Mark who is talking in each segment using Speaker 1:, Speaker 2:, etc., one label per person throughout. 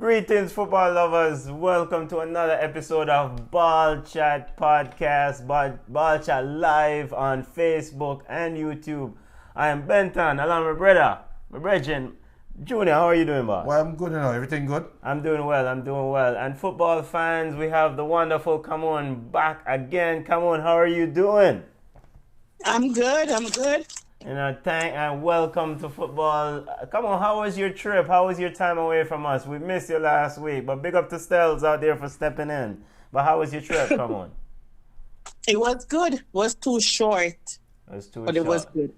Speaker 1: Greetings, football lovers. Welcome to another episode of Ball Chat Podcast, Ball Chat Live on Facebook and YouTube. I am Benton, along with my brethren, Junior. How are you doing, boss?
Speaker 2: Well, I'm good now. Everything good?
Speaker 1: I'm doing well. And football fans, we have the wonderful Kamon back again. Kamon, how are you doing?
Speaker 3: I'm good.
Speaker 1: Thank and welcome to football. Come on, how was your trip? How was your time away from us? We missed you last week, but big up to Stells out there for stepping in. But how was your trip? Come on.
Speaker 3: It was good. It was too short. It was good.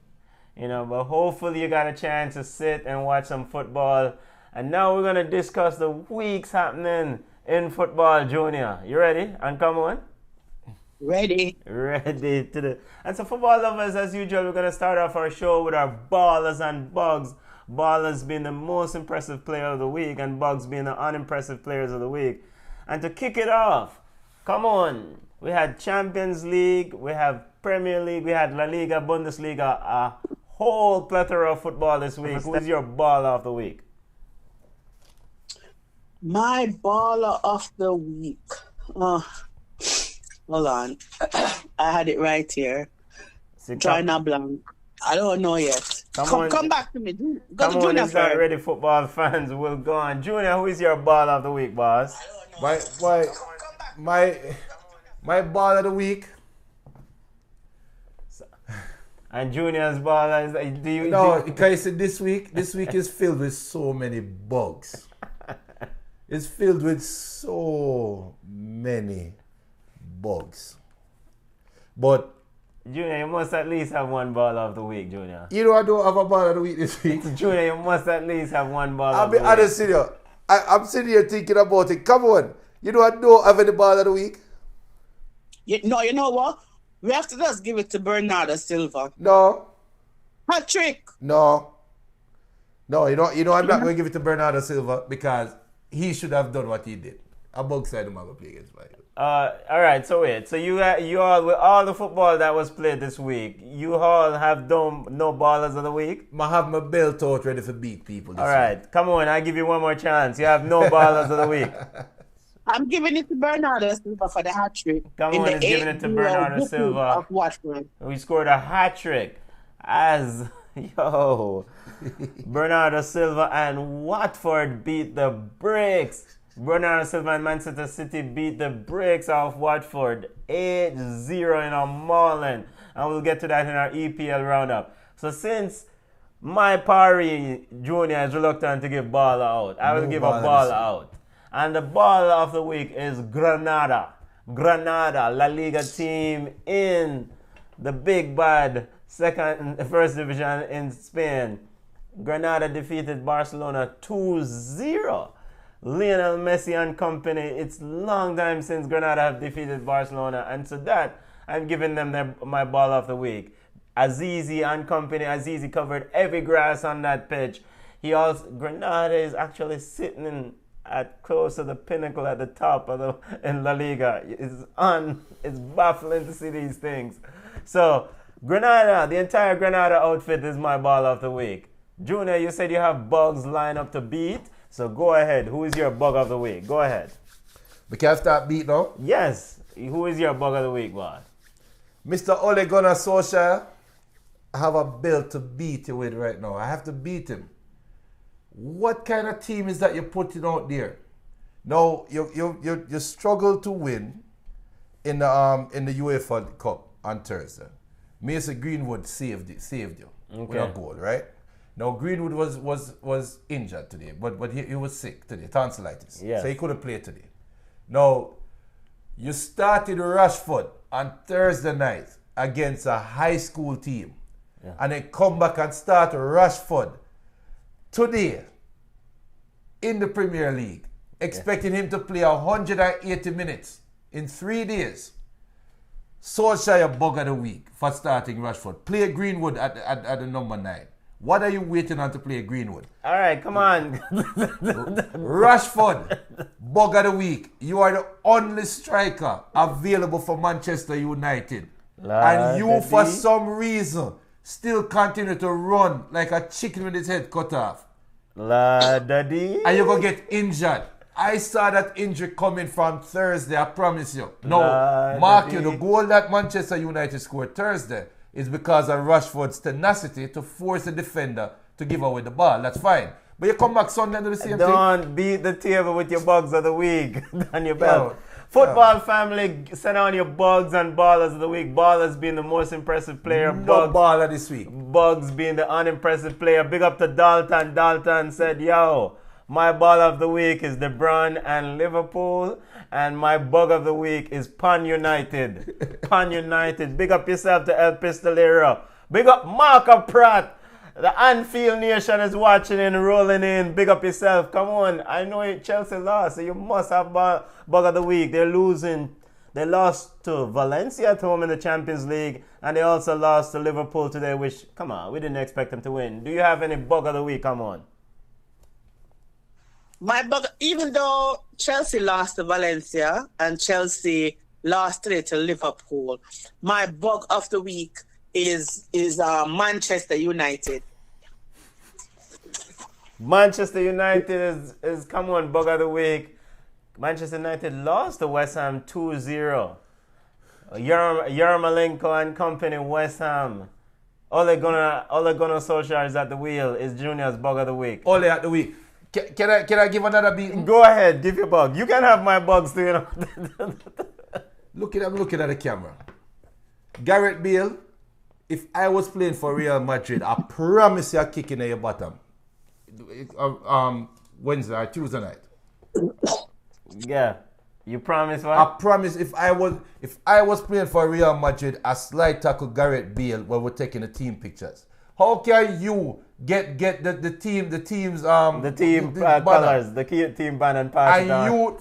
Speaker 1: But hopefully you got a chance to sit and watch some football. And now we're going to discuss the weeks happening in football, Junior. You ready? And come on.
Speaker 3: Ready.
Speaker 1: And so, football lovers, as usual, we're going to start off our show with our ballers and bugs. Ballers being the most impressive player of the week and bugs being the unimpressive players of the week. And to kick it off, come on. We had Champions League, we have Premier League, we had La Liga, Bundesliga, a whole plethora of football this week. Who's your baller of the week?
Speaker 3: My baller of the week. Hold on. I had it right here. China Blanc. I don't know yet. Come back to me.
Speaker 1: Come on, if not ready, football fans will go on. Junior, who is your ball of the week, boss?
Speaker 2: My ball of the week.
Speaker 1: And Junior's ball is
Speaker 2: Because this week is filled with so many bugs. It's filled with so many bugs. But
Speaker 1: Junior, you must at least have one ball of the week, Junior.
Speaker 2: You know I don't have a ball of the week this week.
Speaker 1: Junior, you must at least have one ball of the week.
Speaker 2: I'll be honest with you. I'm sitting here thinking about it. Come on. You know I don't have any ball of the week.
Speaker 3: You know what? We have to just give it to Bernardo Silva.
Speaker 2: No.
Speaker 3: Hat trick.
Speaker 2: No. You know I'm not going to give it to Bernardo Silva because he should have done what he did. A bug side of play against Bayern.
Speaker 1: All right, so wait. So you all, with all the football that was played this week, you all have done no ballers of the week?
Speaker 2: I have my belt out ready for beat people this
Speaker 1: all right,
Speaker 2: week.
Speaker 1: Come on, I'll give you one more chance. You have no ballers of the week.
Speaker 3: I'm giving it to Bernardo Silva for the hat trick.
Speaker 1: Come on, he's giving it to Bernardo Silva.
Speaker 3: Of Watford.
Speaker 1: We scored a hat trick Bernardo Silva and Watford beat the bricks. Bernardo Silva and Manchester City beat the bricks off Watford 8-0 in a mauling. And we'll get to that in our EPL roundup. So since my Pari Junior is reluctant to give baller out, I will give a baller out. And the baller of the week is Granada. Granada, La Liga team in the big bad first division in Spain. Granada defeated Barcelona 2-0. Lionel Messi and company, it's long time since Granada have defeated Barcelona, and so that I'm giving them my ball of the week. Azizi and company, Azizi covered every grass on that pitch. Granada is actually sitting at close to the pinnacle at the top of in La Liga. It's baffling to see these things. So Granada, the entire Granada outfit is my ball of the week. Junior, you said you have bugs lined up to beat. So go ahead. Who is your bug of the week? Go ahead.
Speaker 2: We can start beat now?
Speaker 1: Yes. Who is your bug of the week, boss?
Speaker 2: Mr. Ole Gunnar Solskjaer, I have a belt to beat you with right now. I have to beat him. What kind of team is that you're putting out there? No, you struggle to win in the UEFA Cup on Thursday. Mason Greenwood saved you with a goal, right? Now Greenwood was injured today, but he was sick today, tonsillitis.
Speaker 1: Yes.
Speaker 2: So he couldn't play today. Now, you started Rashford on Thursday night against a high school team.
Speaker 1: Yeah.
Speaker 2: And then come back and start Rashford today in the Premier League, expecting him to play 180 minutes in 3 days. Solskjaer bug of the week for starting Rashford. Play Greenwood at the number 9. What are you waiting on to play Greenwood?
Speaker 1: All right, come on.
Speaker 2: Rashford, bug of the week. You are the only striker available for Manchester United. And you, for some reason, still continue to run like a chicken with its head cut off.
Speaker 1: La daddy.
Speaker 2: And you're going to get injured I saw that injury coming from Thursday, I promise you. No, mark you, the goal that Manchester United scored Thursday is because of Rashford's tenacity to force the defender to give away the ball. That's fine. But you come back Sunday and do the same thing.
Speaker 1: Don't beat the table with your bugs of the week on your belt. Football family, send on your bugs and ballers of the week. Ballers being the most impressive player.
Speaker 2: No baller this week.
Speaker 1: Bugs being the unimpressive player. Big up to Dalton. Dalton said, yo, my ball of the week is De Bruyne and Liverpool. And my bug of the week is Pan United. Pan United. Big up yourself to El Pistolero. Big up Marco Pratt. The Anfield Nation is watching and rolling in. Big up yourself. Come on. I know Chelsea lost, so you must have bug of the week. They're losing. They lost to Valencia at home in the Champions League, and they also lost to Liverpool today, which, come on, we didn't expect them to win. Do you have any bug of the week? Come on.
Speaker 3: My bug, even though Chelsea lost to Valencia and Chelsea lost today to Liverpool, my bug of the week is Manchester United.
Speaker 1: Manchester United is come on, bug of the week. Manchester United lost to West Ham 2-0. Yarmolenko and company, West Ham. Ole Gunnar Solskjaer is at the wheel. Is Junior's bug of the week.
Speaker 2: Ole at the week. Can I give another beat?
Speaker 1: Go ahead, give your bug. You can have my bugs too, you know.
Speaker 2: I'm looking at the camera. Gareth Bale. If I was playing for Real Madrid, I promise you a kick in your bottom. Wednesday or Tuesday night.
Speaker 1: Yeah. You promise what?
Speaker 2: I promise if I was playing for Real Madrid, a slide tackle Gareth Bale when we're taking the team pictures. How can you get the team's
Speaker 1: colors, the team banner and pass it on?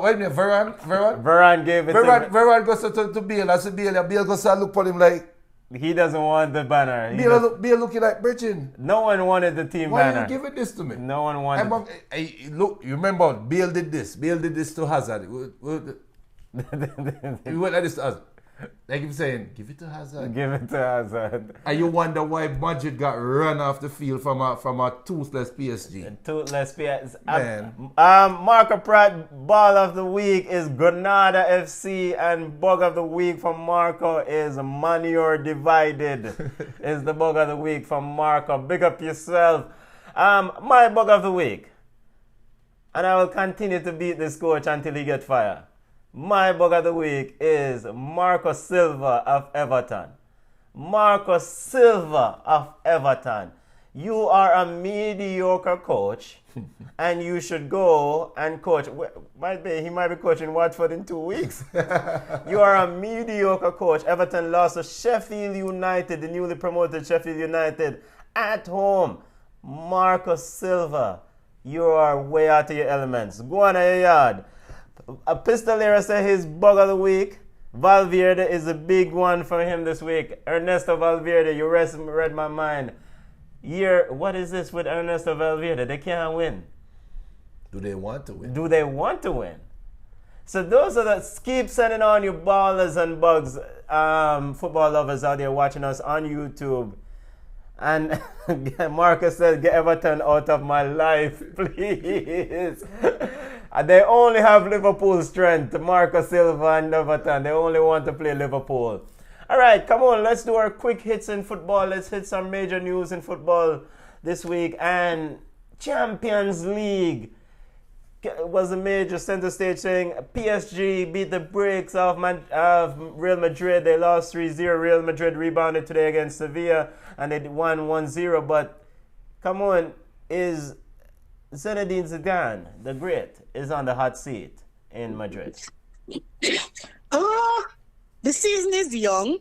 Speaker 2: Wait a minute,
Speaker 1: Varane gave it
Speaker 2: Varane goes to Bale. I said Bale goes to look for him like
Speaker 1: he doesn't want the banner.
Speaker 2: Bale looking like Bridging.
Speaker 1: No one wanted the team banner.
Speaker 2: Why are you giving this to me?
Speaker 1: No one wanted
Speaker 2: look, you remember Bale did this. Bale did this to Hazard. He went like this to Hazard. Like him saying, give it to Hazard.
Speaker 1: Give it to Hazard.
Speaker 2: And you wonder why Madrid got run off the field from a toothless PSG.
Speaker 1: Toothless PSG.
Speaker 2: Man.
Speaker 1: Marco Pratt, ball of the week is Granada FC, and bug of the week from Marco is Manure Divided. Is the bug of the week from Marco. Big up yourself. My bug of the week, and I will continue to beat this coach until he gets fired. My bug of the week is Marco Silva of Everton. Marco Silva of Everton. You are a mediocre coach and you should go and coach. He might be coaching Watford in 2 weeks. You are a mediocre coach. Everton lost to Sheffield United, the newly promoted Sheffield United, at home. Marco Silva, you are way out of your elements. Go on your yard. A Pistolero said his bug of the week. Valverde is a big one for him this week. Ernesto Valverde, you read my mind. What is this with Ernesto Valverde? They can't win.
Speaker 2: Do they want to win?
Speaker 1: Do they want to win? So those are keep sending on your ballers and bugs, football lovers out there watching us on YouTube. And Marcus said, get Everton out of my life, please. They only have Liverpool strength. Marco Silva and Everton. They only want to play Liverpool. All right, come on. Let's do our quick hits in football. Let's hit some major news in football this week. And Champions League was a major center stage thing. PSG beat the brakes of Real Madrid. They lost 3-0. Real Madrid rebounded today against Sevilla, and they won 1-0. But come on, is Zinedine Zidane, the great, is on the hot seat in Madrid?
Speaker 3: The season is young.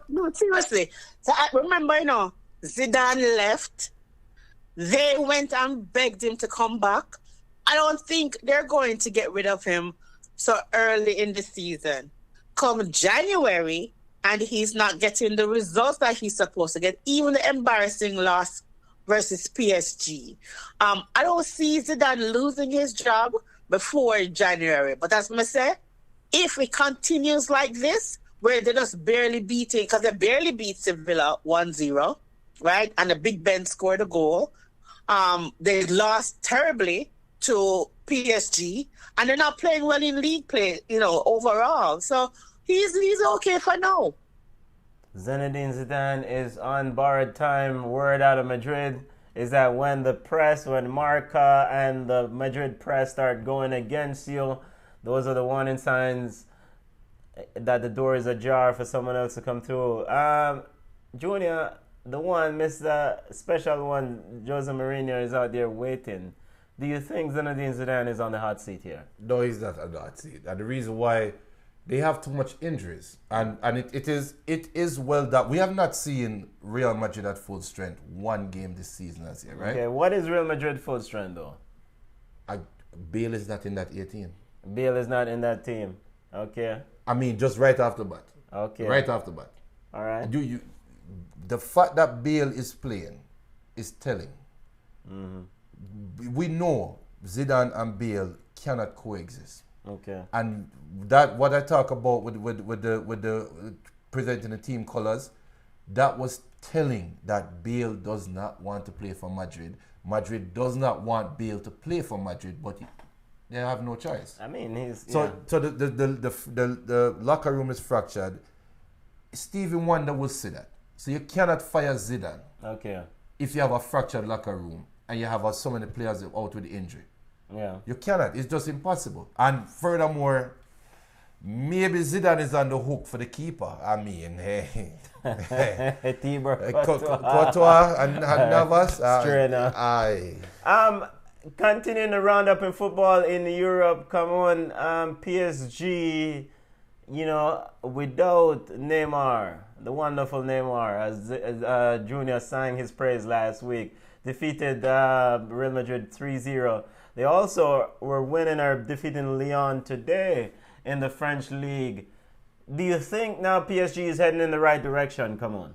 Speaker 3: No, seriously. So I remember, Zidane left. They went and begged him to come back. I don't think they're going to get rid of him so early in the season. Come January, and he's not getting the results that he's supposed to get, even the embarrassing loss versus PSG. I don't see Zidane losing his job before January. But as I say, if it continues like this, where they're just barely beating, because they barely beat Sevilla 1-0, right? And the Big Ben scored a goal. They lost terribly to PSG, and they're not playing well in league play, overall. So he's okay for now.
Speaker 1: Zinedine Zidane is on borrowed time. Word out of Madrid is that when Marca and the Madrid press start going against you, those are the warning signs that the door is ajar for someone else to come through. Junior, the one, Mr. Special One, Jose Mourinho is out there waiting. Do you think Zinedine Zidane is on the hot seat here?
Speaker 2: No, he's not on the hot seat. And the reason why, they have too much injuries. And it is well that we have not seen Real Madrid at full strength one game this season as yet, right?
Speaker 1: Okay, what is Real Madrid full strength though?
Speaker 2: Bale is not in that 18.
Speaker 1: Bale is not in that team. Okay.
Speaker 2: I mean, just right off the bat.
Speaker 1: Okay.
Speaker 2: Right off the bat.
Speaker 1: All right.
Speaker 2: The fact that Bale is playing is telling. We know Zidane and Bale cannot coexist.
Speaker 1: Okay.
Speaker 2: And that what I talk about with the presenting the team colors, that was telling that Bale does not want to play for Madrid. Madrid does not want Bale to play for Madrid, but they have no choice.
Speaker 1: I mean, he's
Speaker 2: So the locker room is fractured. Stevie Wonder will say that. So you cannot fire Zidane
Speaker 1: Okay.
Speaker 2: if you have a fractured locker room and you have so many players out with injury.
Speaker 1: Yeah.
Speaker 2: You cannot. It's just impossible. And furthermore, maybe Zidane is on the hook for the keeper. I mean,
Speaker 1: Thibaut
Speaker 2: Courtois and Navas.
Speaker 1: Straight up.
Speaker 2: Aye.
Speaker 1: Continuing the roundup in football in Europe, come on, PSG, without Neymar, the wonderful Neymar, as Junior sang his praise last week, defeated Real Madrid 3-0. They also were winning or defeating Lyon today in the French league. Do you think now PSG is heading in the right direction? Come on.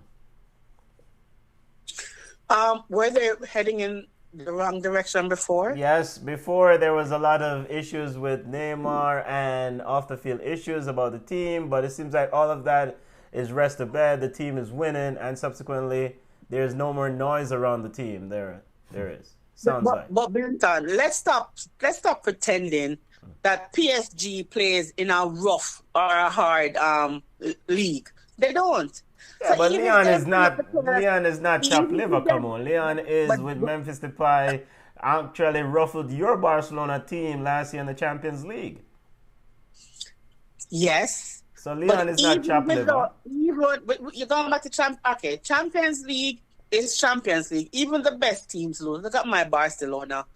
Speaker 3: Were they heading in the wrong direction before?
Speaker 1: Yes, before there was a lot of issues with Neymar and off the field issues about the team, but it seems like all of that is rest to bed. The team is winning, and subsequently there's no more noise around the team. There is. Sounds like.
Speaker 3: But Binton, let's stop pretending that PSG plays in a rough or a hard league. They don't.
Speaker 1: Yeah,
Speaker 3: So
Speaker 1: but
Speaker 3: even
Speaker 1: Leon
Speaker 3: if
Speaker 1: is not chopped
Speaker 3: even
Speaker 1: liver.
Speaker 3: if
Speaker 1: Come on, Leon is
Speaker 3: but-
Speaker 1: with Memphis Depay. Actually ruffled your Barcelona team last year in the Champions League.
Speaker 3: Yes.
Speaker 1: So Leon is not chopped liver.
Speaker 3: You're going back to Champions League is Champions League. Even the best teams lose. Look at my Barcelona.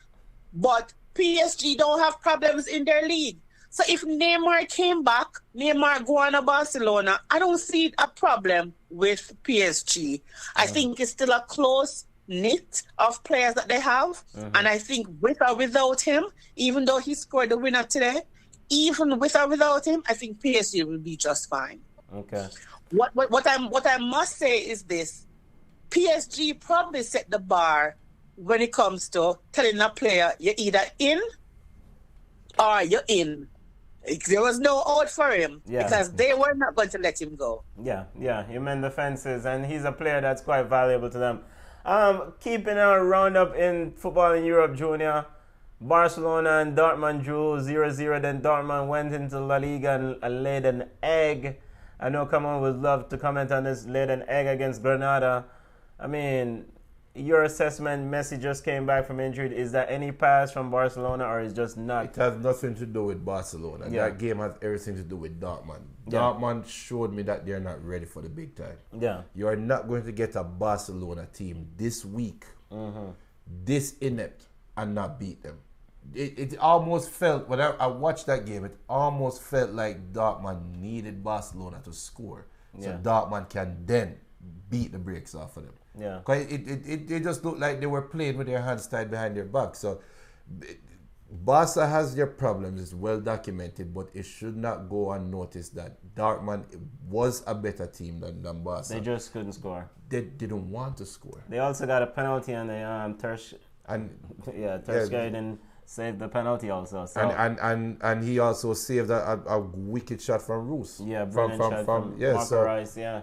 Speaker 3: But PSG don't have problems in their league. So if Neymar came back, Neymar go on to Barcelona, I don't see a problem with PSG. I think it's still a close knit of players that they have. And I think with or without him, even though he scored the winner today, even with or without him, I think PSG will be just fine.
Speaker 1: Okay.
Speaker 3: What I must say is this: PSG probably set the bar when it comes to telling a player you're either in or you're in. There was no out for him because they were not going to let him go.
Speaker 1: Yeah, you mend the fences, and he's a player that's quite valuable to them. Keeping our roundup in football in Europe, Junior. Barcelona and Dortmund drew 0-0. Then Dortmund went into La Liga and laid an egg. I know Kamal would love to comment on this. Laid an egg against Granada. I mean, your assessment, Messi just came back from injury. Is that any pass from Barcelona, or is just not?
Speaker 2: It has nothing to do with Barcelona.
Speaker 1: Yeah.
Speaker 2: That game has everything to do with Dortmund.
Speaker 1: Yeah.
Speaker 2: Dortmund showed me that they're not ready for the big time.
Speaker 1: Yeah.
Speaker 2: You are not going to get a Barcelona team this weak, this inept, and not beat them. It almost felt, when I watched that game, it almost felt like Dortmund needed Barcelona to score. So Dortmund can then beat the brakes off of them.
Speaker 1: Yeah.
Speaker 2: Because it just looked like they were playing with their hands tied behind their back. So Barca has their problems, it's well documented, but it should not go unnoticed that Dortmund was a better team than Barca.
Speaker 1: They just couldn't score.
Speaker 2: They didn't want to score.
Speaker 1: They also got a penalty on the Ter Stegen saved the penalty also. So.
Speaker 2: And he also saved a wicked shot from Roos.
Speaker 1: Yeah, brilliant shot from Marco Rice, yeah.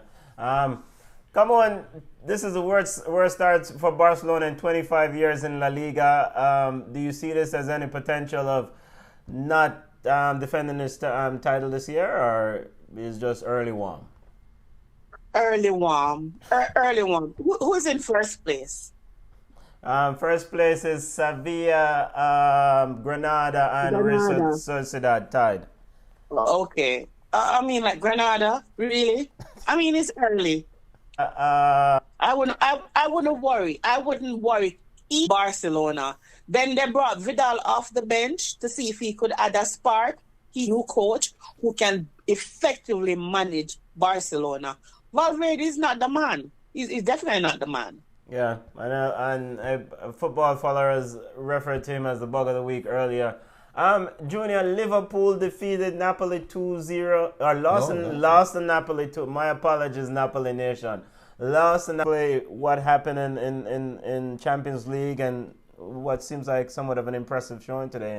Speaker 1: Come on, this is the worst start for Barcelona in 25 years in La Liga. Do you see this as any potential of not defending this title this year, or is just early warm?
Speaker 3: Early warm. Early warm. Who's in first place?
Speaker 1: First place is Sevilla, Granada, and Real Sociedad tied.
Speaker 3: Okay. I mean, like Granada, really? I mean, it's early. I wouldn't worry. I wouldn't worry. Barcelona. Then they brought Vidal off the bench to see if he could add a spark. He new coach who can effectively manage Barcelona. Valverde is not the man. He's definitely not the man.
Speaker 1: Yeah, and football followers referred to him as the bug of the week earlier. Junior, Liverpool defeated Napoli 2-0, or lost to Napoli 2. My apologies, Napoli Nation. Lost to Napoli. What happened in Champions League, and what seems like somewhat of an impressive showing today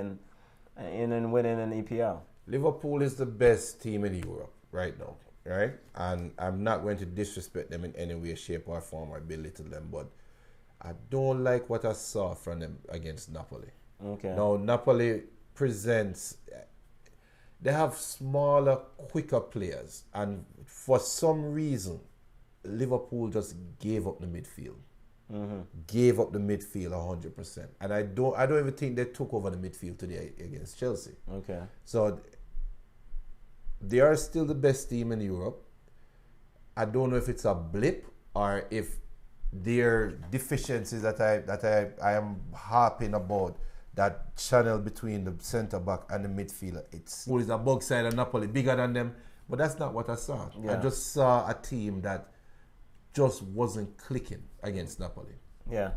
Speaker 1: in winning an EPL.
Speaker 2: Liverpool is the best team in Europe right now, right? And I'm not going to disrespect them in any way, shape, or form, or belittle them, but I don't like what I saw from them against Napoli.
Speaker 1: Okay.
Speaker 2: Now, Napoli presents, they have smaller, quicker players, and for some reason, Liverpool just gave up the midfield. Gave up the midfield 100%, and I don't even think they took over the midfield today against Chelsea.
Speaker 1: Okay.
Speaker 2: So they are still the best team in Europe. I don't know if it's a blip or if their deficiencies that I am harping about, that channel between the centre back and the midfielder. It's a bug side of Napoli, bigger than them, but that's not what I saw.
Speaker 1: Yeah.
Speaker 2: I just saw a team that just wasn't clicking against Napoli.
Speaker 1: Yeah,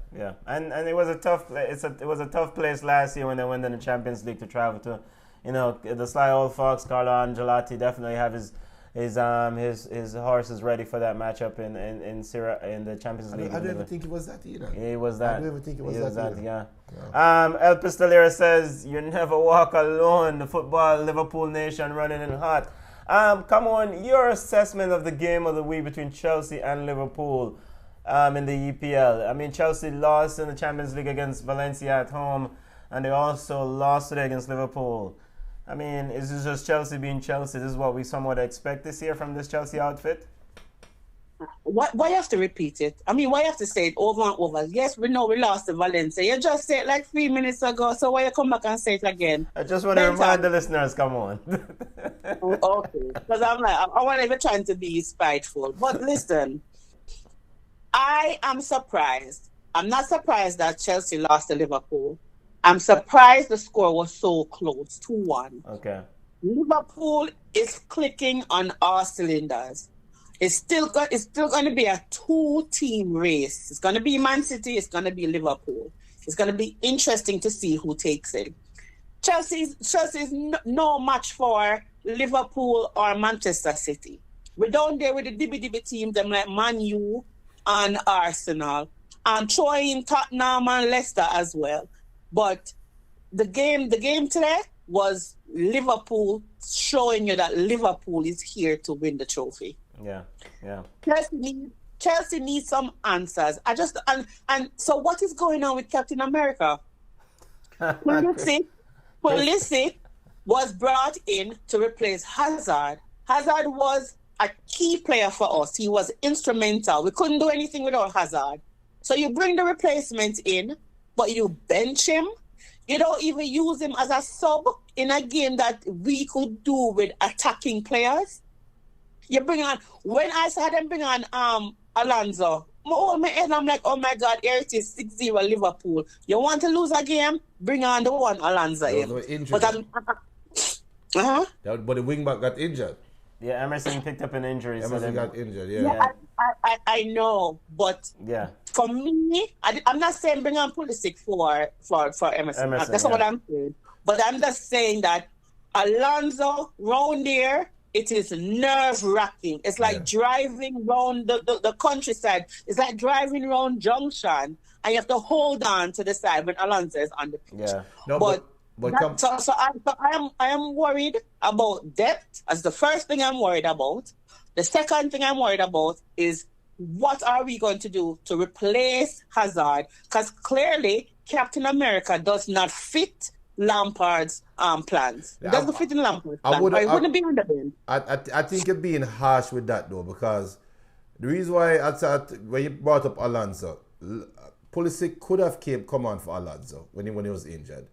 Speaker 1: and it was a tough. It was a tough place last year when they went in the Champions League to travel to. You know, the sly old fox Carlo Ancelotti definitely have his horses ready for that matchup in the Champions League.
Speaker 2: I don't even think it was that either.
Speaker 1: It was that.
Speaker 2: I don't even think it was that either.
Speaker 1: Yeah. El Pistolero says, "You never walk alone." The football Liverpool nation running in hot. Come on, your assessment of the game of the week between Chelsea and Liverpool in the EPL. I mean, Chelsea lost in the Champions League against Valencia at home, and they also lost today against Liverpool. I mean, is this just Chelsea being Chelsea? This is what we somewhat expect this year from this Chelsea outfit?
Speaker 3: Why you have to repeat it? I mean, why you have to say it over and over? Yes, we know we lost to Valencia. You just said it like 3 minutes ago, so why you come back and say it again?
Speaker 1: I just want to remind the listeners, come on.
Speaker 3: Okay, because I'm like, I wasn't even trying to be spiteful. But listen, I am surprised. I'm not surprised that Chelsea lost to Liverpool. I'm surprised the score was so close, 2-1.
Speaker 1: Okay.
Speaker 3: Liverpool is clicking on all cylinders. It's still going to be a two-team race. It's going to be Man City. It's going to be Liverpool. It's going to be interesting to see who takes it. Chelsea is no match for Liverpool or Manchester City. We're down there with the dibby teams, them like Man U and Arsenal, and throw in Tottenham and Leicester as well. But the game today was Liverpool showing you that Liverpool is here to win the trophy.
Speaker 1: Yeah.
Speaker 3: Chelsea needs some answers. And so what is going on with Captain America? Pulisic was brought in to replace Hazard. Hazard was a key player for us. He was instrumental. We couldn't do anything without Hazard. So you bring the replacement in, but you bench him. You don't even use him as a sub in a game that we could do with attacking players. You bring on, when I saw them bring on Alonso, my head, I'm like, oh my God, here it is, 6-0 Liverpool. You want to lose a game? Bring on the one Alonso in. But
Speaker 2: but the wingback got injured.
Speaker 1: Yeah, Emerson picked up an injury.
Speaker 2: Emerson got injured, yeah.
Speaker 3: I know, but for me, I'm not saying bring on Pulisic for Emerson. That's not what I'm saying. But I'm just saying that Alonso round there, it is nerve-wracking. It's like driving around the countryside. It's like driving around Junction, and you have to hold on to the side when Alonso is on the pitch.
Speaker 2: Yeah. No,
Speaker 3: so I am worried about depth as the first thing I'm worried about. The second thing I'm worried about is what are we going to do to replace Hazard? Because clearly, Captain America does not fit Lampard's plans. It doesn't fit in Lampard's plans. Or it wouldn't be on the bench.
Speaker 2: I think you're being harsh with that though, because the reason why I thought when you brought up Alonso, Pulisic could have come on for Alonso when he was injured,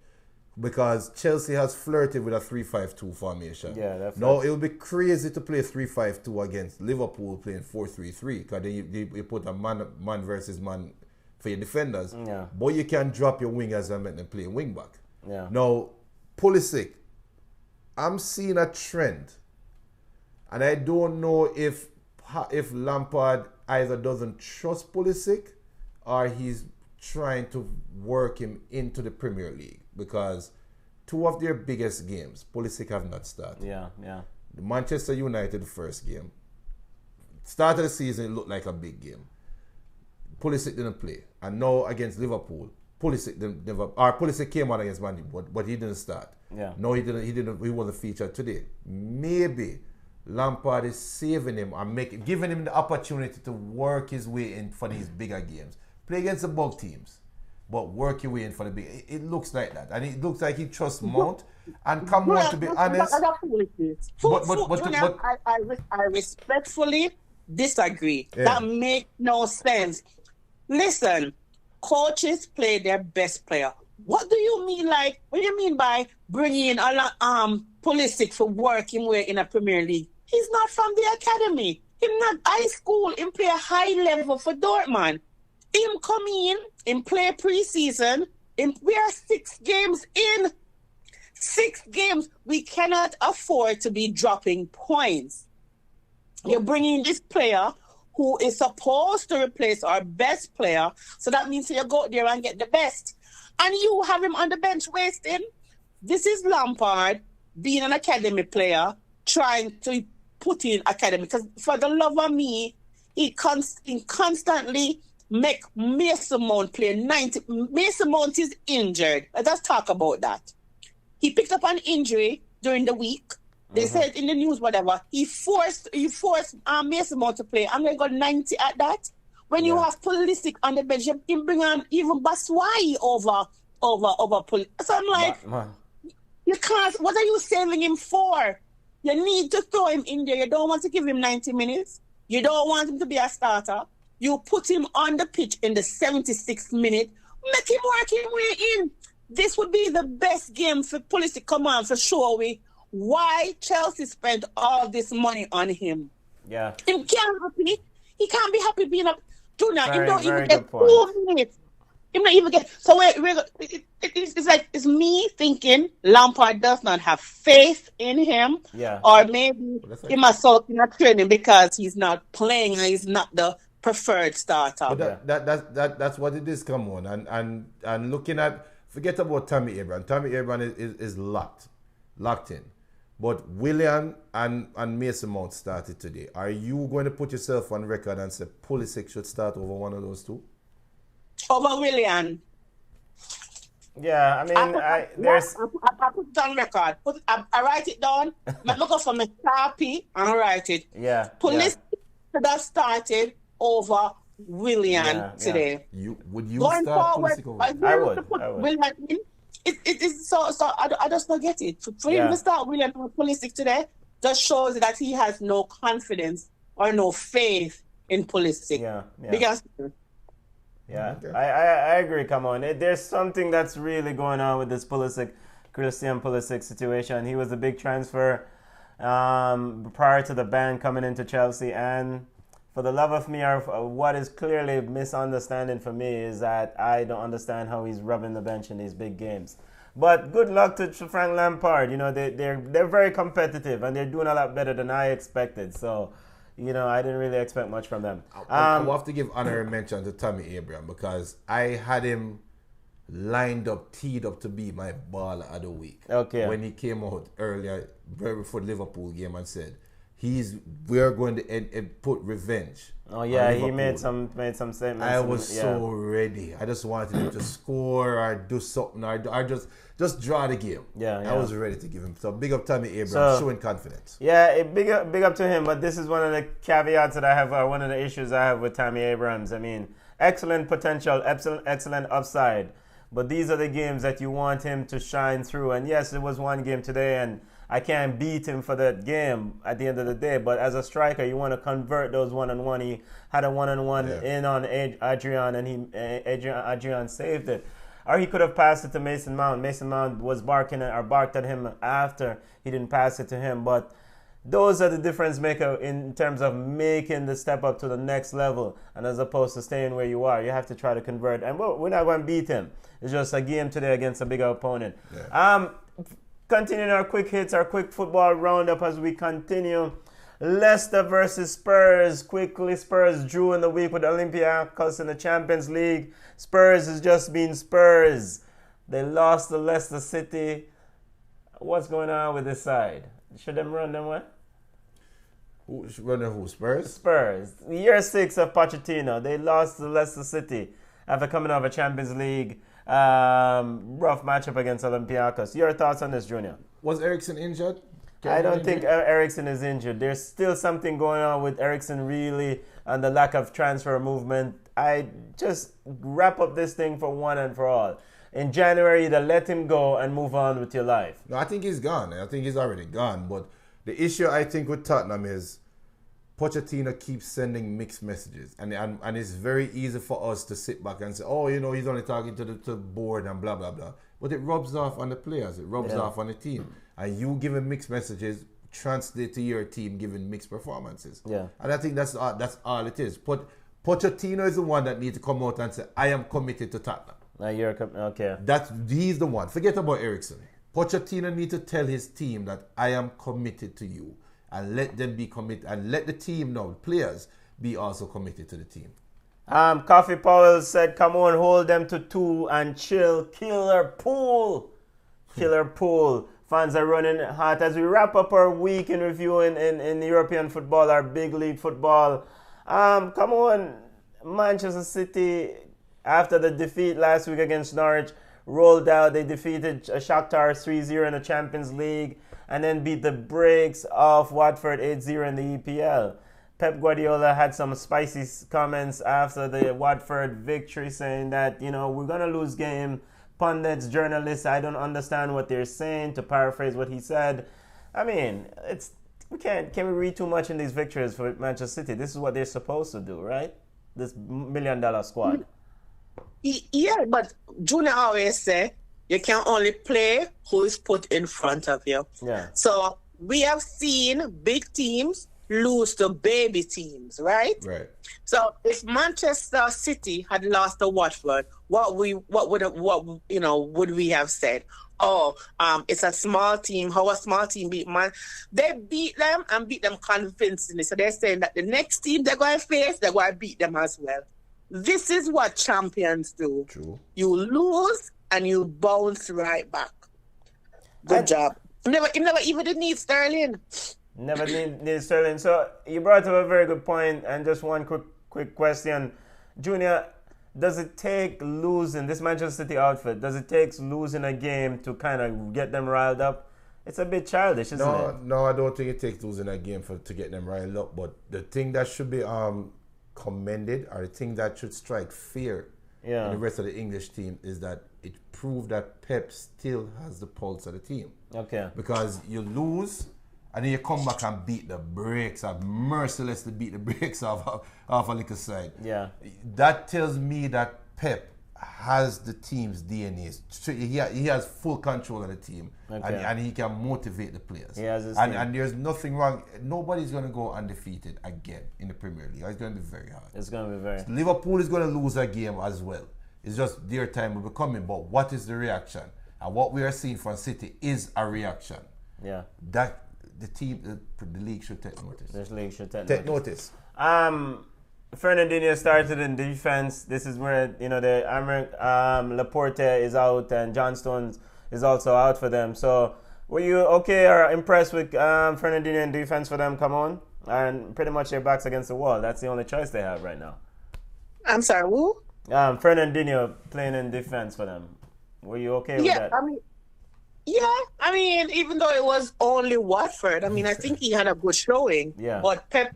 Speaker 2: because Chelsea has flirted with a 3-5-2 formation.
Speaker 1: Yeah, that's
Speaker 2: no, it would be crazy to play 3-5-2 against Liverpool playing 4-3-3, because then you put a man versus man for your defenders.
Speaker 1: Yeah.
Speaker 2: But you can drop your wingers and make them play wing back.
Speaker 1: Yeah.
Speaker 2: Now, Pulisic, I'm seeing a trend, and I don't know if Lampard either doesn't trust Pulisic or he's trying to work him into the Premier League, because two of their biggest games, Pulisic have not started.
Speaker 1: Yeah.
Speaker 2: The Manchester United first game, start of the season, it looked like a big game. Pulisic didn't play, and now against Liverpool, Pulisic came on against Man U, but he didn't start.
Speaker 1: Yeah.
Speaker 2: No, he didn't. He wasn't featured today. Maybe Lampard is saving him and giving him the opportunity to work his way in for these bigger games. Play against the big teams, but work your way in for the big. It looks like that, and it looks like he trusts Mount. And come on, to be honest,
Speaker 3: I respectfully disagree.
Speaker 2: Yeah.
Speaker 3: That makes no sense. Listen, coaches play their best player. What do you mean? What do you mean by bringing in Pulisic for working way in a Premier League? He's not from the academy. He's not high school. He play a high level for Dortmund. Him come in and play preseason. We are 6 games in. 6 games. We cannot afford to be dropping points. You're bringing this player who is supposed to replace our best player. So that means you go there and get the best. And you have him on the bench wasting. This is Lampard being an academy player, trying to put in academy. Because for the love of me, he constantly make Mason Mount play 90. Mason Mount is injured. Let us talk about that. He picked up an injury during the week. They said in the news, whatever. He forced Mason Mount to play. I'm going to go 90 at that. When you have Pulisic on the bench, you can bring on even Batshuayi over Pulisic. So I'm like, you can't. What are you saving him for? You need to throw him in there. You don't want to give him 90 minutes. You don't want him to be a starter. You put him on the pitch in the 76th minute. Make him work his way in. This would be the best game for Pulisic. Come on, for sure. Why Chelsea spent all this money on him?
Speaker 1: Yeah.
Speaker 3: He can't be happy being up. Do not. He
Speaker 1: Very,
Speaker 3: don't even
Speaker 1: very
Speaker 3: get
Speaker 1: good point.
Speaker 3: 2 minutes. He not even get. So it's me thinking Lampard does not have faith in him.
Speaker 1: Yeah.
Speaker 3: Or maybe he must sort in a training because he's not playing and he's not the preferred starter.
Speaker 2: But that's what it is. Come on, and looking at, forget about Tammy Abraham. Tammy Abraham is locked in. But Willian and Mason Mount started today. Are you going to put yourself on record and say Pulisic should start over one of those two?
Speaker 3: Over Willian.
Speaker 1: Yeah, I mean,
Speaker 3: I put it on record. I write it down. I look up from a Sharpie and write it.
Speaker 1: Yeah.
Speaker 3: Pulisic should have started over Willian today.
Speaker 2: Would you
Speaker 3: Going
Speaker 2: start
Speaker 3: forward,
Speaker 2: Pulisic over?
Speaker 1: I would.
Speaker 3: Willian in. It is so I just don't get it. For him to start Willian Pulisic today just shows that he has no confidence or no faith in Pulisic.
Speaker 1: Yeah.
Speaker 3: Because
Speaker 1: Okay. I agree. Come on, there's something that's really going on with this Christian Pulisic situation. He was a big transfer prior to the ban coming into Chelsea, and for the love of me, or what is clearly misunderstanding for me is that I don't understand how he's rubbing the bench in these big games. But good luck to Frank Lampard. You know, they're very competitive and they're doing a lot better than I expected. So, you know, I didn't really expect much from them.
Speaker 2: I will have to give honorary mention to Tammy Abraham, because I had him teed up to be my baller of the week.
Speaker 1: Okay.
Speaker 2: When he came out earlier, right before the Liverpool game, and said, we're going to put revenge.
Speaker 1: Oh yeah,
Speaker 2: on
Speaker 1: he made
Speaker 2: Liverpool.
Speaker 1: some statements.
Speaker 2: I was
Speaker 1: yeah.
Speaker 2: so ready. I just wanted him to score or do something or just draw the game.
Speaker 1: Yeah,
Speaker 2: I was ready to give him. So big up Tammy Abraham,
Speaker 1: So-
Speaker 2: showing confidence.
Speaker 1: Yeah, big up to him. But this is one of the caveats that I have. One of the issues I have with Tammy Abrams. I mean, excellent potential, excellent upside. But these are the games that you want him to shine through. And yes, it was one game today, and I can't beat him for that game at the end of the day. But as a striker, you want to convert those one-on-one. He had a one-on-one in on Adrian, and Adrian saved it. Or he could have passed it to Mason Mount. Mason Mount was barked at him after he didn't pass it to him. But those are the difference maker in terms of making the step up to the next level. And as opposed to staying where you are, you have to try to convert. And we're not going to beat him. It's just a game today against a bigger opponent.
Speaker 2: Yeah.
Speaker 1: Continuing our quick hits, our quick football roundup as we continue. Leicester versus Spurs. Quickly, Spurs drew in the week with Olympiacos in the Champions League. Spurs has just been Spurs. They lost to Leicester City. What's going on with this side? Should them run them what?
Speaker 2: Running who? Spurs?
Speaker 1: Spurs. Year 6 of Pochettino. They lost to Leicester City after coming off a Champions League rough matchup against Olympiacos. Your thoughts on this, Junior?
Speaker 2: Was Ericsson injured?
Speaker 1: I don't think Ericsson is injured. There's still something going on with Ericsson, really, and the lack of transfer movement. I just wrap up this thing for one and for all. In January, either let him go and move on with your life.
Speaker 2: No, I think he's gone. I think he's already gone. But the issue I think with Tottenham is Pochettino keeps sending mixed messages. And it's very easy for us to sit back and say, oh, he's only talking to the board and blah, blah, blah. But it rubs off on the players. It rubs off on the team. And you giving mixed messages translate to your team giving mixed performances.
Speaker 1: Yeah.
Speaker 2: And I think that's all it is. But Pochettino is the one that needs to come out and say, I am committed to Tottenham.
Speaker 1: Okay.
Speaker 2: He's the one. Forget about Ericsson. Pochettino needs to tell his team that I am committed to you. And let them be committed. And let the team know, players, be also committed to the team.
Speaker 1: Coffee Powell said, come on, hold them to 2 and chill. Killer Pool. Fans are running hot. As we wrap up our week in review in European football, our big league football. Come on, Manchester City, after the defeat last week against Norwich, rolled out. They defeated Shakhtar 3-0 in the Champions League and then beat the brakes off Watford 8-0 in the EPL. Pep Guardiola had some spicy comments after the Watford victory, saying that, we're going to lose game. Pundits, journalists, I don't understand what they're saying, to paraphrase what he said. I mean, can we read too much in these victories for Manchester City? This is what they're supposed to do, right? This $1 million squad.
Speaker 3: Yeah, but Junior always say you can only play who is put in front of you.
Speaker 1: Yeah.
Speaker 3: So we have seen big teams lose to baby teams, right?
Speaker 2: Right.
Speaker 3: So if Manchester City had lost to Watford, what would we have said? It's a small team. How a small team beat man? They beat them and beat them convincingly. So they're saying that the next team they're going to face, they're going to beat them as well. This is what champions do.
Speaker 2: True.
Speaker 3: You lose and you bounce right back. Good job. He never even did need Sterling.
Speaker 1: Never need Sterling. So you brought up a very good point, and just one quick question. Junior, does it take losing, this Manchester City outfit, does it take losing a game to kind of get them riled up? It's a bit childish, isn't it?
Speaker 2: No, I don't think it takes losing a game to get them riled up. But the thing that should be commended, or the thing that should strike fear in the rest of the English team, is that it proved that Pep still has the pulse of the team.
Speaker 1: Okay.
Speaker 2: Because you lose, and then you come back and beat the brakes off, mercilessly beat the brakes off a little side.
Speaker 1: Yeah.
Speaker 2: That tells me that Pep has the team's DNA. So he has full control of the team, and he can motivate the players.
Speaker 1: He has his
Speaker 2: and there's nothing wrong. Nobody's going to go undefeated again in the Premier League. It's going to be very hard.
Speaker 1: It's going to be very...
Speaker 2: Liverpool is going to lose a game as well. It's just their time will be coming. But what is the reaction? And what we are seeing from City is a reaction.
Speaker 1: Yeah.
Speaker 2: That the league should take notice.
Speaker 1: This league should
Speaker 2: take notice.
Speaker 1: Fernandinho started in defense. This is where Laporte is out and John Stones is also out for them. So Were you okay or impressed with Fernandinho and defense for them? Come on. And pretty much their backs against the wall. That's the only choice they have right now.
Speaker 3: I'm sorry, who?
Speaker 1: Fernandinho playing in defense for them. Were you okay with
Speaker 3: Yeah,
Speaker 1: that?
Speaker 3: I mean, even though it was only Watford, I mean, I think he had a good showing.
Speaker 1: Yeah.
Speaker 3: But Pep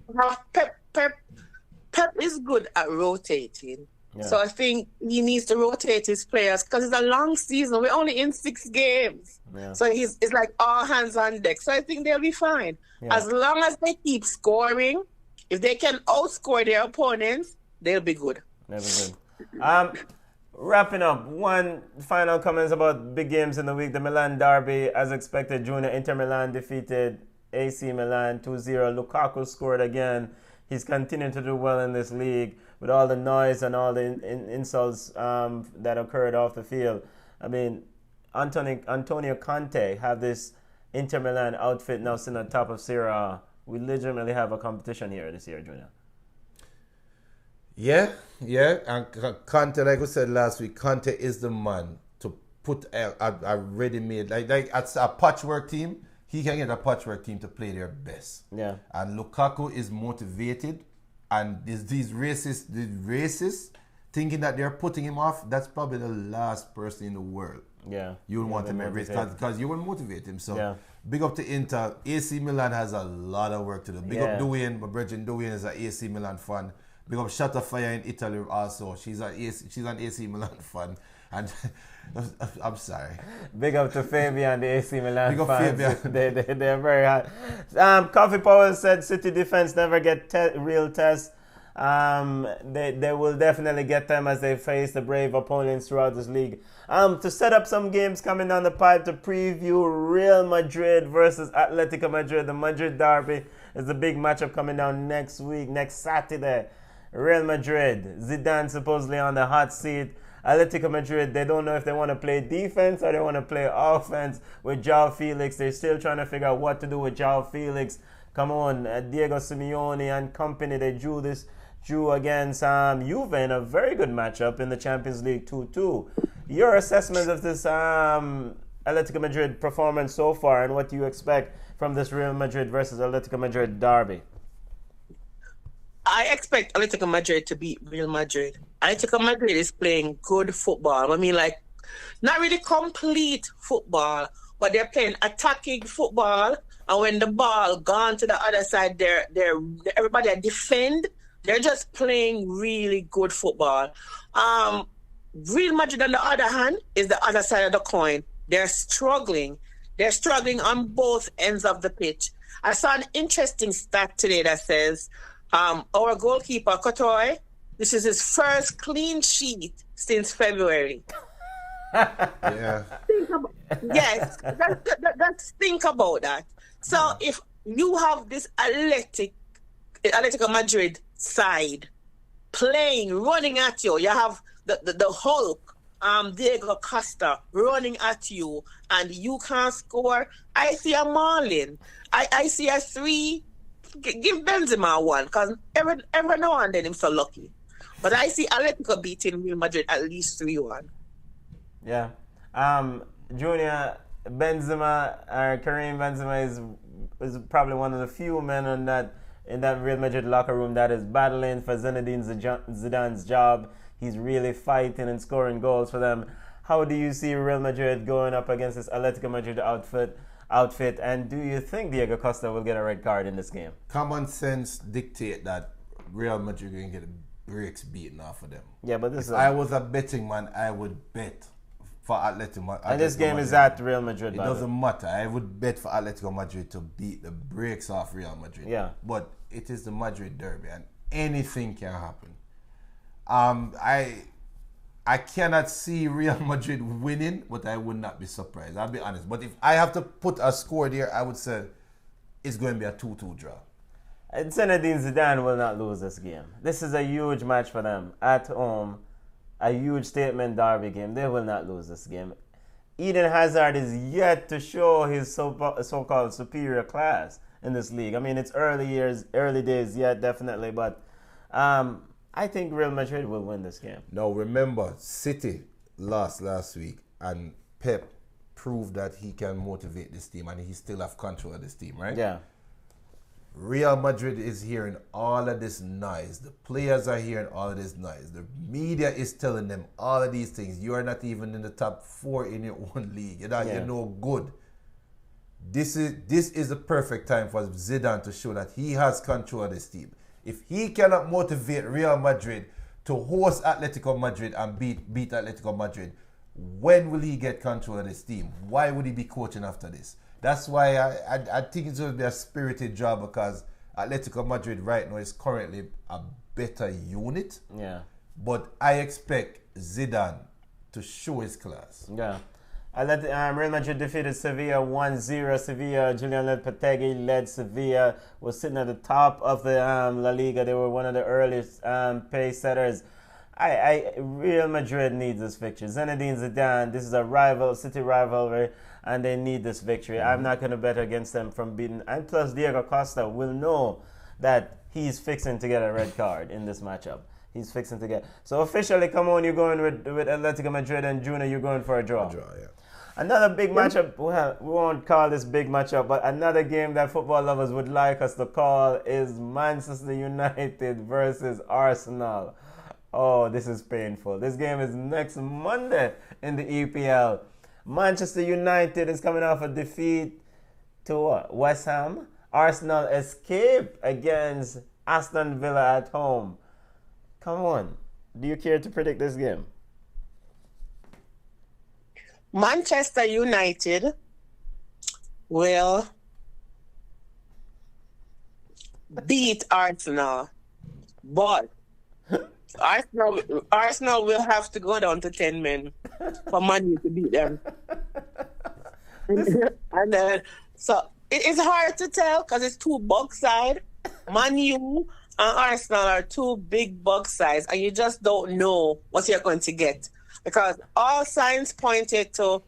Speaker 3: is good at rotating.
Speaker 1: Yeah.
Speaker 3: So I think he needs to rotate his players because it's a long season. We're only in 6 games.
Speaker 1: Yeah.
Speaker 3: So it's like all hands on deck. So I think they'll be fine.
Speaker 1: Yeah.
Speaker 3: As long as they keep scoring, if they can outscore their opponents, they'll be good.
Speaker 1: Never good. Wrapping up, one final comments about big games in the week. The Milan derby, as expected, Junior Inter Milan defeated AC Milan 2-0. Lukaku scored again. He's continuing to do well in this league with all the noise and all the insults that occurred off the field. I mean, Antonio Conte have this Inter Milan outfit now sitting on top of Serie A. We legitimately have a competition here this year, Junior.
Speaker 2: Yeah. And Conte, like we said last week, Conte is the man to put a ready-made, like it's a patchwork team. He can get a patchwork team to play their best.
Speaker 1: Yeah.
Speaker 2: And Lukaku is motivated, and these racists thinking that they're putting him off. That's probably the last person in the world.
Speaker 1: Yeah.
Speaker 2: You would want him in race because you will motivate him. So
Speaker 1: Yeah.
Speaker 2: big up to Inter. AC Milan has a lot of work to do. Big
Speaker 1: Yeah.
Speaker 2: up Dwayne, my brethren Dwayne is an AC Milan fan. Big up Shatterfire in Italy also. She's an AC Milan fan. And I'm sorry.
Speaker 1: Big up to Fabian, the AC Milan
Speaker 2: Big up
Speaker 1: fans.
Speaker 2: Fabian.
Speaker 1: They're very hot. Coffee Powell said City defense never get real tests. They will definitely get them as they face the brave opponents throughout this league. To set up some games coming down the pipe to preview Real Madrid versus Atletico Madrid. The Madrid derby is the big matchup coming down next week, next Saturday. Real Madrid, Zidane supposedly on the hot seat. Atletico Madrid, they don't know if they want to play defense or they want to play offense with João Felix. They're still trying to figure out what to do with João Felix. Come on, Diego Simeone and company, they drew against Juve in a very good matchup in the Champions League 2-2. Your assessment of this Atletico Madrid performance so far and what do you expect from this Real Madrid versus Atletico Madrid derby?
Speaker 3: I expect Atletico Madrid to beat Real Madrid. Atletico Madrid is playing good football. I mean, like, not really complete football, but they're playing attacking football. And when the ball gone to the other side, they're everybody defend. They're just playing really good football. Real Madrid, on the other hand, is the other side of the coin. They're struggling. They're struggling on both ends of the pitch. I saw an interesting stat today that says our goalkeeper, Courtois, this is his first clean sheet since February.
Speaker 2: Yeah.
Speaker 3: Yes, let's think about that. So if you have this Atletico Madrid side playing, running at you, you have the Hulk, Diego Costa running at you, and you can't score, I see a Marlin. I see a 3. Give Benzema 1, because every now and then I'm so lucky. But I see Atletico beating Real Madrid at least 3-1.
Speaker 1: Yeah. Junior, Benzema, Karim Benzema is probably one of the few men in that Real Madrid locker room that is battling for Zinedine Zidane's job. He's really fighting and scoring goals for them. How do you see Real Madrid going up against this Atletico Madrid outfit? And do you think Diego Costa will get a red card in this game?
Speaker 2: Common sense dictate that Real Madrid going to get breaks beaten off of them.
Speaker 1: Yeah, but this
Speaker 2: if I was a betting man, I would bet for Atletico Madrid.
Speaker 1: And this game is at Real Madrid.
Speaker 2: It doesn't matter. I would bet for Atletico Madrid to beat the brakes off Real Madrid.
Speaker 1: Yeah.
Speaker 2: But it is the Madrid derby and anything can happen. I cannot see Real Madrid winning, but I would not be surprised. I'll be honest. But if I have to put a score there, I would say it's going to be a 2-2 draw.
Speaker 1: And Zinedine Zidane will not lose this game. This is a huge match for them at home. A huge statement derby game. They will not lose this game. Eden Hazard is yet to show his so-called superior class in this league. I mean, it's early days yet, definitely. But I think Real Madrid will win this game.
Speaker 2: Now, remember, City lost last week and Pep proved that he can motivate this team and he still have control of this team, right?
Speaker 1: Yeah.
Speaker 2: Real Madrid is hearing all of this noise. The players are hearing all of this noise. The media is telling them all of these things. You are not even in the top 4 in your own league. You're no good. This is the perfect time for Zidane to show that he has control of this team. If he cannot motivate Real Madrid to host Atletico Madrid and beat Atletico Madrid, when will he get control of this team? Why would he be coaching after this? That's why I think it's going to be a spirited job, because Atletico Madrid right now is currently a better unit.
Speaker 1: Yeah.
Speaker 2: But I expect Zidane to show his class.
Speaker 1: Yeah. Real Madrid defeated Sevilla 1-0. Sevilla, Julian Lopetegui led Sevilla, was sitting at the top of the La Liga. They were one of the earliest pace setters. Real Madrid needs this victory. Zinedine Zidane, this is a city rivalry, and they need this victory. Mm-hmm. I'm not going to bet against them from beating. And plus, Diego Costa will know that he's fixing to get a red card in this matchup. He's fixing to get. So officially, come on, you're going with Atletico Madrid, and Junior, you're going for a draw.
Speaker 2: A draw, yeah.
Speaker 1: Another big matchup, well, we won't call this big matchup, but another game that football lovers would like us to call is Manchester United versus Arsenal. Oh, this is painful. This game is next Monday in the EPL. Manchester United is coming off a defeat to what? West Ham. Arsenal escape against Aston Villa at home. Come on. Do you care to predict this game?
Speaker 3: Manchester United will beat Arsenal, but Arsenal will have to go down to 10 men for Man U to beat them. And so it's hard to tell because it's two bug side. Man U and Arsenal are two big bug sides, and you just don't know what you're going to get. Because all signs pointed to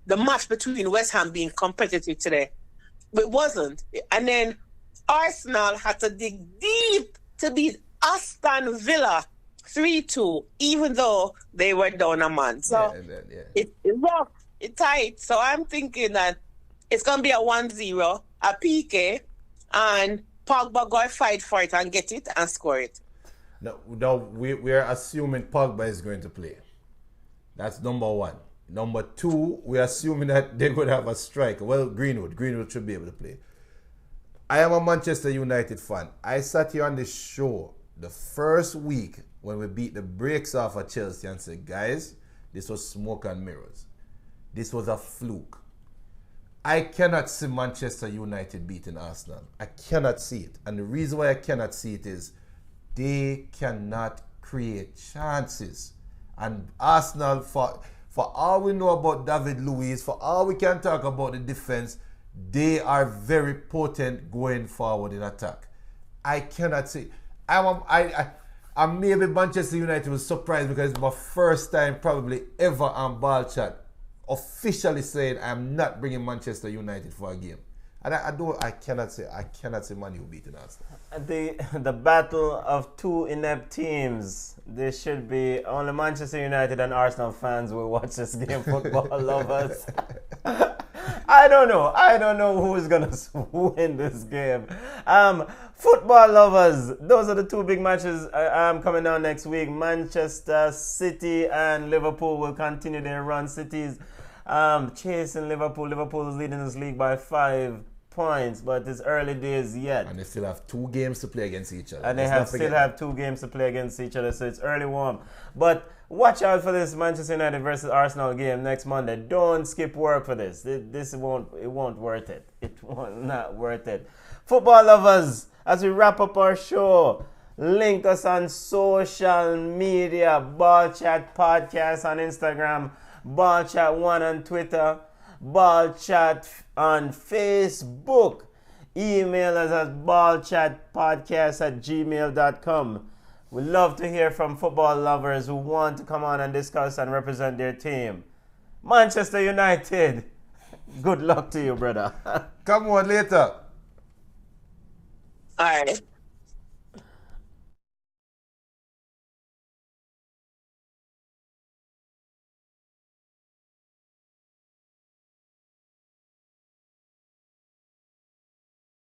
Speaker 3: the match between West Ham being competitive today. But it wasn't. And then Arsenal had to dig deep to beat Aston Villa 3-2, even though they were down a man. So it's rough, it's tight. So I'm thinking that it's going to be a 1-0, a PK, and Pogba going to fight for it and get it and score it.
Speaker 2: No, we're assuming Pogba is going to play. That's number one. Number two, we're assuming that they're going to have a striker. Well, Greenwood should be able to play. I am a Manchester United fan. I sat here on this show the first week when we beat the brakes off of Chelsea and said, guys, this was smoke and mirrors. This was a fluke. I cannot see Manchester United beating Arsenal. I cannot see it. And the reason why I cannot see it is they cannot create chances. And Arsenal, for all we know about David Luiz, for all we can talk about the defense, they are very potent going forward in attack. I cannot see. I'm maybe Manchester United was surprised because it's my first time probably ever on Ball Chat officially saying I'm not bringing Manchester United for a game. And I cannot say Man U beating Arsenal.
Speaker 1: The battle of two inept teams. There should be only Manchester United and Arsenal fans will watch this game. Football lovers. I don't know who's gonna win this game. Football lovers. Those are the two big matches coming down next week. Manchester City and Liverpool will continue their run. City's chasing Liverpool. Liverpool is leading this league by 5 points, but it's early days yet.
Speaker 2: And they still have 2 games to play against each other.
Speaker 1: And they still have 2 games to play against each other, so it's early warm. But watch out for this Manchester United versus Arsenal game next Monday. Don't skip work for this. It won't worth it. It won't not worth it. Football lovers, as we wrap up our show, link us on social media. Ball Chat Podcast on Instagram, Ball Chat 1 on Twitter, Ball Chat on Facebook. Email us at ballchatpodcast@gmail.com. We love to hear from football lovers who want to come on and discuss and represent their team. Manchester United, good luck to you, brother.
Speaker 2: Come on later.
Speaker 3: All right.